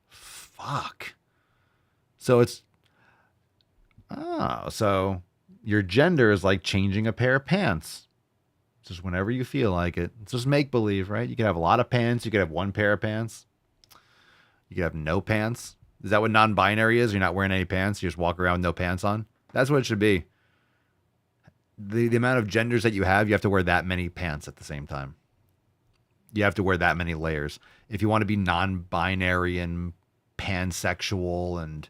Fuck. So so your gender is like changing a pair of pants. Just whenever you feel like it. It's just make-believe, right? You could have a lot of pants. You could have one pair of pants. You could have no pants. Is that what non-binary is? You're not wearing any pants. You just walk around with no pants on. That's what it should be. The amount of genders that you have to wear that many pants at the same time. You have to wear that many layers. If you want to be non-binary and pansexual and,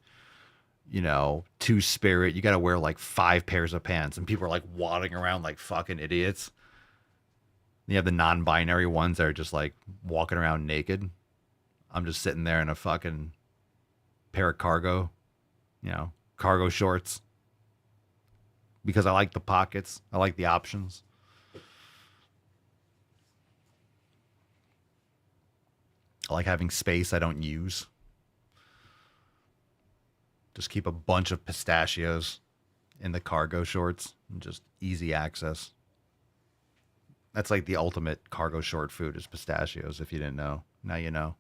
two-spirit, you got to wear like 5 pairs of pants. And people are like waddling around like fucking idiots. You have the non-binary ones that are just like walking around naked. I'm just sitting there in a fucking pair of cargo shorts. Because I like the pockets. I like the options. I like having space I don't use. Just keep a bunch of pistachios in the cargo shorts and just easy access. That's like the ultimate cargo short food is pistachios, if you didn't know. Now you know.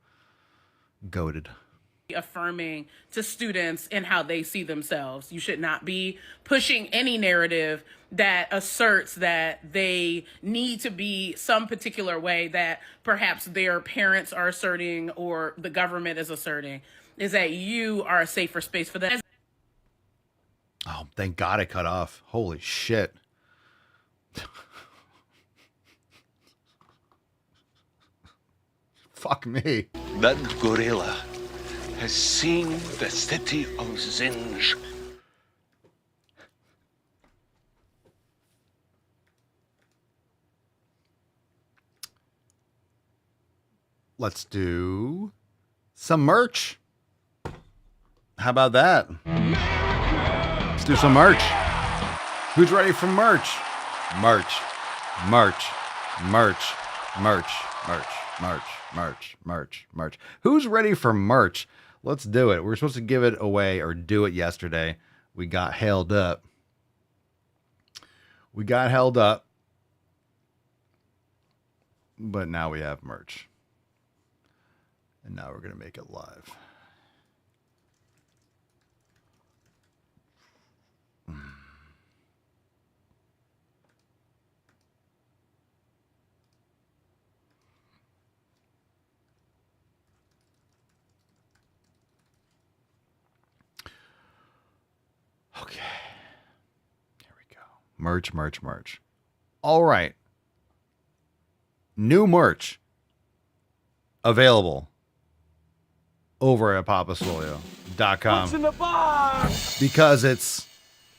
Goated. Affirming to students in how they see themselves. You should not be pushing any narrative that asserts that they need to be some particular way that perhaps their parents are asserting or the government is asserting. Is that you are a safer space for them. Oh, thank God I cut off. Holy shit. Fuck me. That gorilla has seen the city of Zinj. Let's do some merch. How about that? Let's do some merch. Who's ready for merch? Merch. Who's ready for merch? Let's do it. We were supposed to give it away or do it yesterday. We got held up. But now we have merch. And now we're going to make it live. Okay. Here we go. Merch. All right. New merch available over at papaswolio.com. What's in the box? Because it's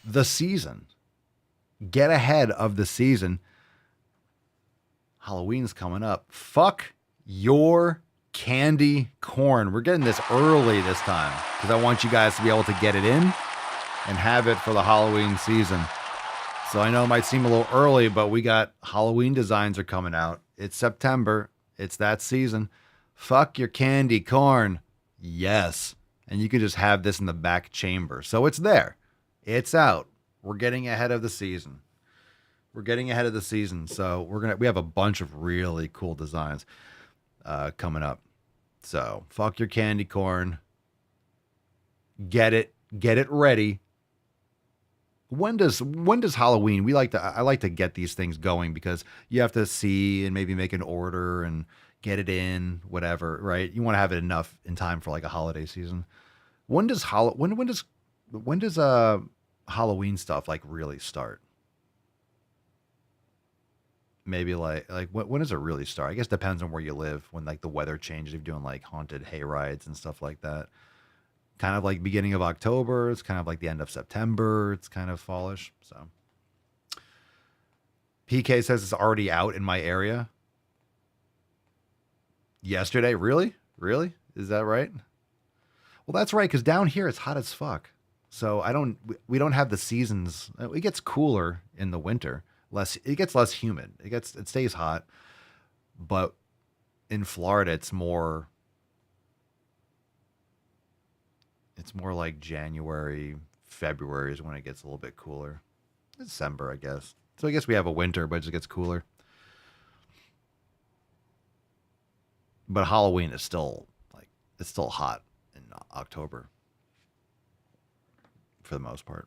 the season. Get ahead of the season. Halloween's coming up. Fuck your candy corn. We're getting this early this time because I want you guys to be able to get it in and have it for the Halloween season. So I know it might seem a little early, but we got Halloween designs are coming out. It's September. It's that season. Fuck your candy corn. Yes. And you can just have this in the back chamber. So it's there. It's out. We're getting ahead of the season. So we have a bunch of really cool designs coming up. So fuck your candy corn. Get it ready. When does Halloween? I like to get these things going because you have to see and maybe make an order and get it in, whatever, right? You want to have it enough in time for like a holiday season. When does Halloween stuff like really start? Maybe like when does it really start? I guess it depends on where you live. When like the weather changes, if you're doing like haunted hay rides and stuff like that. Kind of like beginning of October. It's kind of like the end of September. It's kind of fallish. So PK says it's already out in my area. Yesterday? Really? Is that right? Well, that's right, because down here it's hot as fuck. So we don't have the seasons. It gets cooler in the winter. It gets less humid. It stays hot. But in Florida it's more like January, February is when it gets a little bit cooler. December, I guess. So I guess we have a winter, but it just gets cooler. But Halloween is still hot in October for the most part.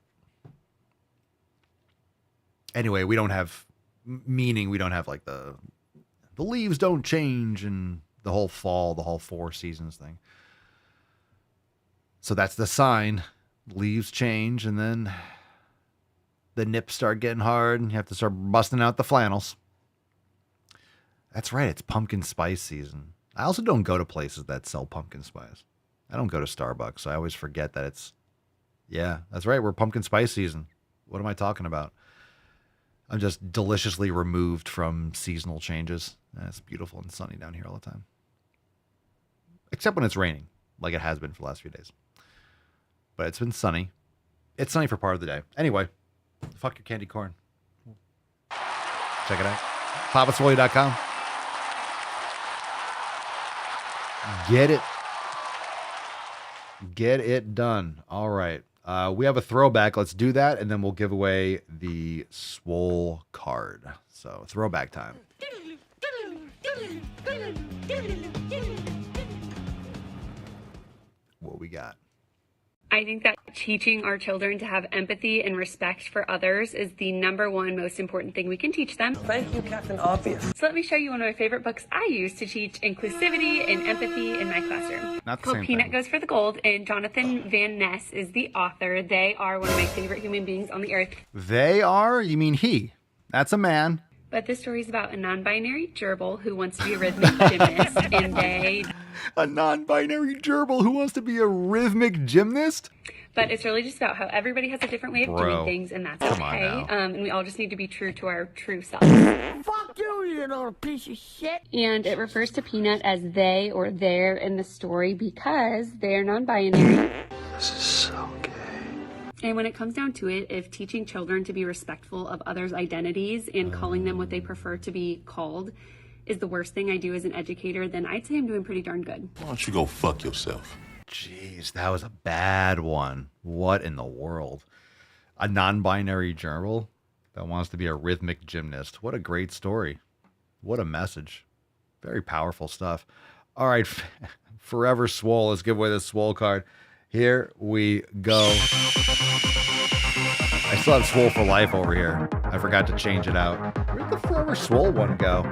Anyway, we don't have like the leaves don't change and the whole fall, the whole 4 seasons thing. So that's the sign. Leaves change, and then the nips start getting hard, and you have to start busting out the flannels. That's right. It's pumpkin spice season. I also don't go to places that sell pumpkin spice. I don't go to Starbucks, so I always forget that it's... Yeah, that's right. We're pumpkin spice season. What am I talking about? I'm just deliciously removed from seasonal changes. It's beautiful and sunny down here all the time. Except when it's raining, like it has been for the last few days. But it's been sunny. It's sunny for part of the day. Anyway, fuck your candy corn. Check it out. PapaSwolio.com. Get it done. All right. We have a throwback. Let's do that, and then we'll give away the Swole card. So, throwback time. What we got? I think that teaching our children to have empathy and respect for others is the #1 most important thing we can teach them. Thank you, Captain Obvious. So let me show you one of my favorite books I use to teach inclusivity and empathy in my classroom. Not the called same Peanut thing. Goes for the Gold, and Jonathan Van Ness is the author. They are one of my favorite human beings on the earth. They are? You mean he? That's a man. But this story is about a non-binary gerbil who wants to be a rhythmic gymnast, and they... A non-binary gerbil who wants to be a rhythmic gymnast? But it's really just about how everybody has a different way of doing things, and that's Come on okay. now. And we all just need to be true to our true self. Fuck you, you little piece of shit. And it refers to Peanut as they or their in the story because they're non-binary. This is so gay. And when it comes down to it, if teaching children to be respectful of others' identities and calling them what they prefer to be called is the worst thing I do as an educator, then I'd say I'm doing pretty darn good. Why don't you go fuck yourself? Jeez, that was a bad one. What in the world? A non-binary gerbil that wants to be a rhythmic gymnast. What a great story. What a message. Very powerful stuff. All right, Forever Swole. Let's give away the Swole card. Here we go. I still have Swole for life over here. I forgot to change it out. Where'd the Forever Swole one go?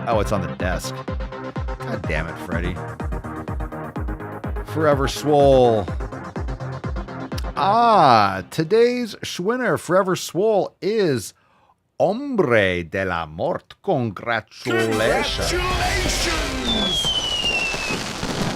Oh, it's on the desk. God damn it, Freddy. Forever Swole. Today's Schwinner, Forever Swole, is Hombre de la Mort. Congratulations.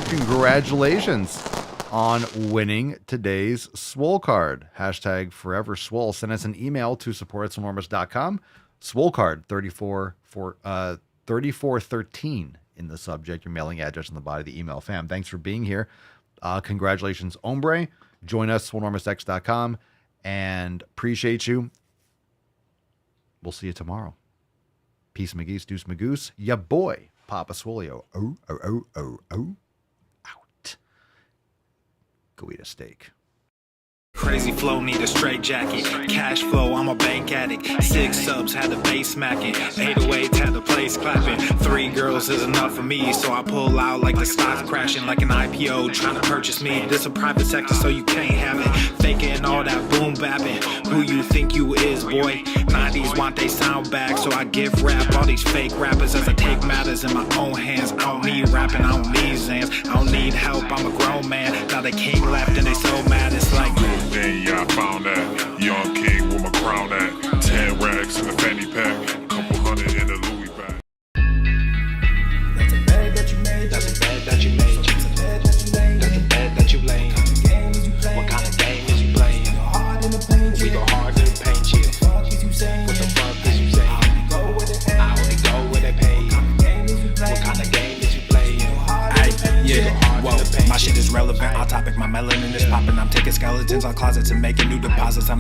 Congratulations on winning today's Swole card. Hashtag Forever Swole. Send us an email to support@swolenormous.com. Swole card 3413 in the subject. Your mailing address in the body of the email. Fam, thanks for being here. Congratulations, Hombre. Join us, swolenormousx.com, and appreciate you. We'll see you tomorrow. Peace, McGeese, deuce, Magoose. Ya boy, Papa Swolio. Out. Go eat a steak. Crazy flow, need a straight jacket. Cash flow, I'm a bank addict. 6 subs, had the bass smacking. 808s, had the place clapping. 3 girls is enough for me, so I pull out like the stock crashing. Like an IPO, trying to purchase me. This a private sector, so you can't have it. Faking all that boom bapping. Who you think you is, boy? 90s want they sound back, so I give rap all these fake rappers as I take matters in my own hands. I don't need rapping, I don't need Zans. I don't need help, I'm a grown man. Now the king left and they so mad, it's like... Yeah, I found that young king with my crown at 10 racks in the fanny pack, couple hundred in the Louis bag. That's a bed that you made. That's a bed that you made. That's a bed that you laid. That's a bed that you laid. What kind of game is you playing? We go hard in the paint. We go hard in the paint. What the fuck is you saying? What the fuck is you saying? I only go where they pay. What kind of game is you playing? Yeah. Whoa, my shit is relevant. On topic, my melanin is popping. I'm taking skeletons on closets and making new deposits. I'm